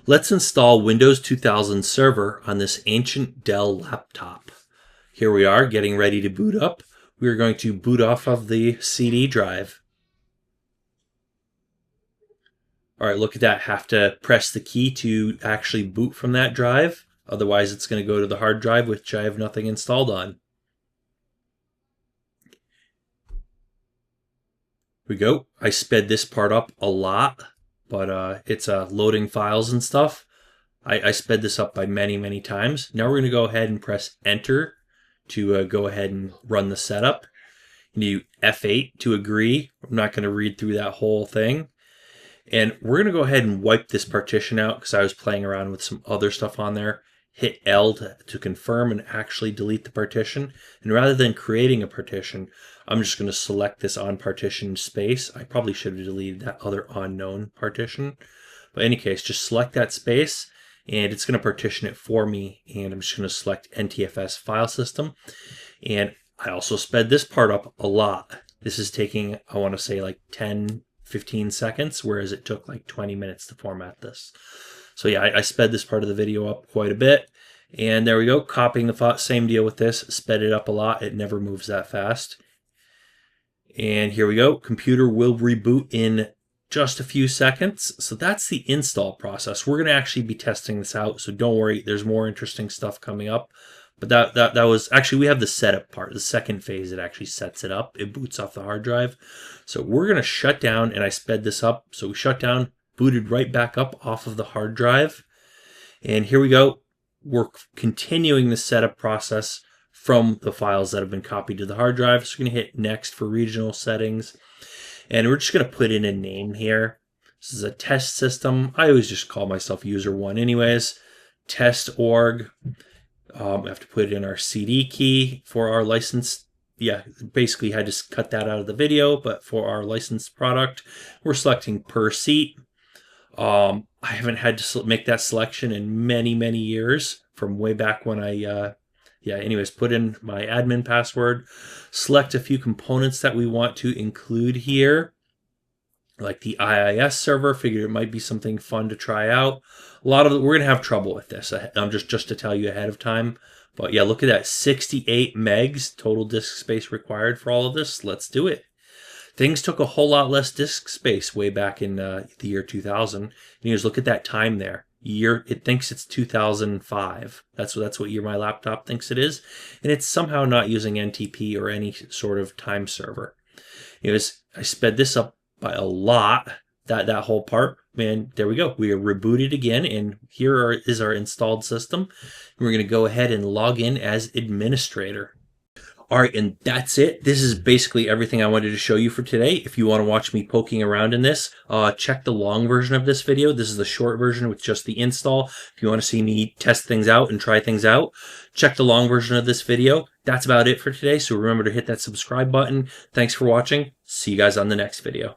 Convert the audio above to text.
Let's install Windows 2000 Server on this ancient Dell laptop. Here we are getting ready to boot up. We are going to boot off of the CD drive. All right, look at that. Have to press the key to actually boot from that drive. Otherwise, it's going to go to the hard drive, which I have nothing installed on. Here we go. I sped this part up a lot, but it's loading files and stuff. I sped this up by many times. Now we're going to go ahead and press Enter to go ahead and run the setup. You do F8 to agree. I'm not going to read through that whole thing. And we're going to go ahead and wipe this partition out because I was playing around with some other stuff on there. Hit L to confirm and actually delete the partition. And rather than creating a partition, I'm just going to select this on partition space. I probably should have deleted that other unknown partition. But in any case, just select that space and it's going to partition it for me. And I'm just going to select NTFS file system. And I also sped this part up a lot. This is taking, I want to say like 10-15 seconds, whereas it took like 20 minutes to format this. So yeah, I sped this part of the video up quite a bit. And there we go, copying the file, same deal with this, sped it up a lot. It never moves that fast. And here we go, computer will reboot in just a few seconds. So that's the install process. We're gonna actually be testing this out, so don't worry, there's more interesting stuff coming up. But that was, actually we have the setup part, the second phase, it actually sets it up. It boots off the hard drive. So we're gonna shut down, and I sped this up. So we shut down, booted right back up off of the hard drive. And here we go. We're continuing the setup process from the files that have been copied to the hard drive. So we're going to hit next for regional settings. And we're just going to put in a name here. This is a test system. I always just call myself user one anyways. Test org. We have to put in our CD key for our license. Yeah, basically had to cut that out of the video, but for our licensed product, we're selecting per seat. I haven't had to make that selection in many years, from way back when anyways, put in my admin password, select a few components that we want to include here, like the IIS server. Figured it might be something fun to try out. We're going to have trouble with this. I'm just to tell you ahead of time. But yeah, look at that, 68 megs total disk space required for all of this. Let's do it. Things took a whole lot less disk space way back in the year 2000. And you just look at that time there. It thinks it's 2005. That's what year my laptop thinks it is. And it's somehow not using NTP or any sort of time server. I sped this up by a lot, that whole part. Man, there we go. We are rebooted again, and here is our installed system. And we're going to go ahead and log in as administrator. All right, and that's it. This is basically everything I wanted to show you for today. If you want to watch me poking around in this, check the long version of this video. This is the short version with just the install. If you want to see me test things out and try things out, check the long version of this video. That's about it for today, so remember to hit that subscribe button. Thanks for watching. See you guys on the next video.